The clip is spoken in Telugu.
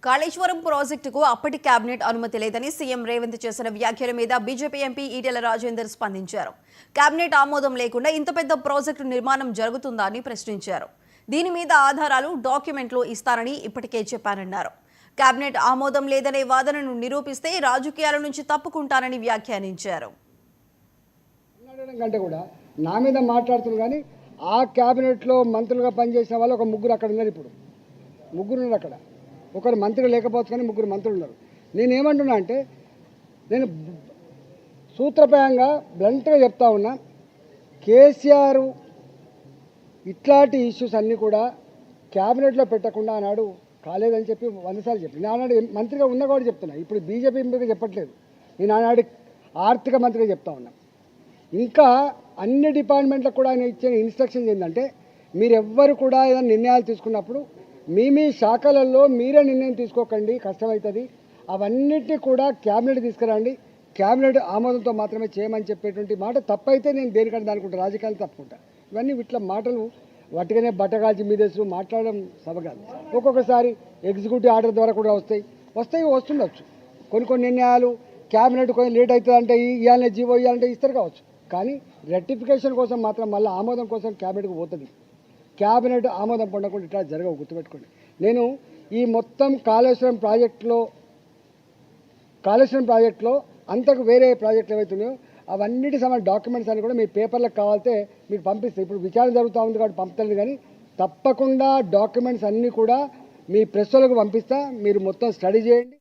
కాళేశ్వరం ప్రాజెక్టుకు అప్పటి కేబినెట్ అనుమతి లేదని సీఎం రేవంత్ చేసిన వ్యాఖ్యల మీద బీజేపీ ఎంపీ ఈటెల రాజేందర్ స్పందించారు. కేబినెట్ ఆమోదం లేకుండా ఇంత పెద్ద ప్రాజెక్టు నిర్మాణం జరుగుతుందా అని ప్రశ్నించారు. దీని మీద ఆధారాలు డాక్యుమెంట్లు ఇస్తారని ఇప్పటికే చెప్పారన్నారు. కేబినెట్ ఆమోదం లేదనే వాదనను నిరూపిస్తే రాజకీయాల నుంచి తప్పుకుంటానని వ్యాఖ్యానించారు. నా మీద మాట్లాడుతున్నారు కానీ ఆ క్యాబినెట్లో మంత్రులుగా పనిచేసిన వాళ్ళు ఒక ముగ్గురు అక్కడ ఉన్నారు. ఇప్పుడు ముగ్గురు ఉన్నారు అక్కడ. ఒకరు మంత్రి లేకపోవచ్చు కానీ ముగ్గురు మంత్రులు ఉన్నారు. నేనేమంటున్నా అంటే నేను సూత్రప్రాయంగా బ్లంట్గా చెప్తా ఉన్నా, కేసీఆర్ ఇట్లాంటి ఇష్యూస్ అన్నీ కూడా క్యాబినెట్లో పెట్టకుండా ఆనాడు కాలేదని చెప్పి 100 సార్లు చెప్పి నేను ఆనాడు మంత్రిగా ఉన్నా కూడా చెప్తున్నా. ఇప్పుడు బీజేపీ ఎంపీగా చెప్పట్లేదు, నేను ఆనాడు ఆర్థిక మంత్రిగా చెప్తా ఉన్నా. ఇంకా అన్ని డిపార్ట్మెంట్లకు కూడా ఆయన ఇచ్చే ఇన్స్ట్రక్షన్స్ ఏంటంటే, మీరెవ్వరు కూడా ఏదైనా నిర్ణయాలు తీసుకున్నప్పుడు మీ శాఖలలో మీరే నిర్ణయం తీసుకోకండి, కష్టమవుతుంది. అవన్నిటినీ కూడా క్యాబినెట్ తీసుకురండి, క్యాబినెట్ ఆమోదంతో మాత్రమే చేయమని చెప్పేటువంటి మాట తప్పైతే నేను దేనికంటే దానికుంటా, రాజకీయాలు తప్పుకుంటా. ఇవన్నీ ఇట్లా మాటలు వట్టిగానే బట్టగాల్చి మీదేసు మాట్లాడడం సభ కాదు. ఒక్కొక్కసారి ఎగ్జిక్యూటివ్ ఆర్డర్ ద్వారా కూడా వస్తుండొచ్చు. కొన్ని నిర్ణయాలు క్యాబినెట్ కొంచెం లేట్ అవుతుంది అంటే ఇవ్వాలనే జీవో ఇవ్వాలంటే ఇస్తారు కావచ్చు. కానీ రెక్టిఫికేషన్ కోసం మాత్రం మళ్ళీ ఆమోదం కోసం క్యాబినెట్కి పోతుంది. క్యాబినెట్ ఆమోదం పొందకుండా ఇట్లా జరగవు, గుర్తుపెట్టుకోండి. నేను ఈ మొత్తం కాళేశ్వరం ప్రాజెక్టులో అంతకు వేరే ప్రాజెక్టులు ఏవైతున్నాయో అవన్నిటి సంబంధించిన డాక్యుమెంట్స్ అన్ని కూడా మీ పేపర్లకు కావాలితే మీకు పంపిస్తాయి. ఇప్పుడు విచారణ జరుగుతూ ఉంది కాబట్టి పంపుతుంది, కానీ తప్పకుండా డాక్యుమెంట్స్ అన్నీ కూడా మీ ప్రెస్ వాళ్ళకు పంపిస్తా. మీరు మొత్తం స్టడీ చేయండి.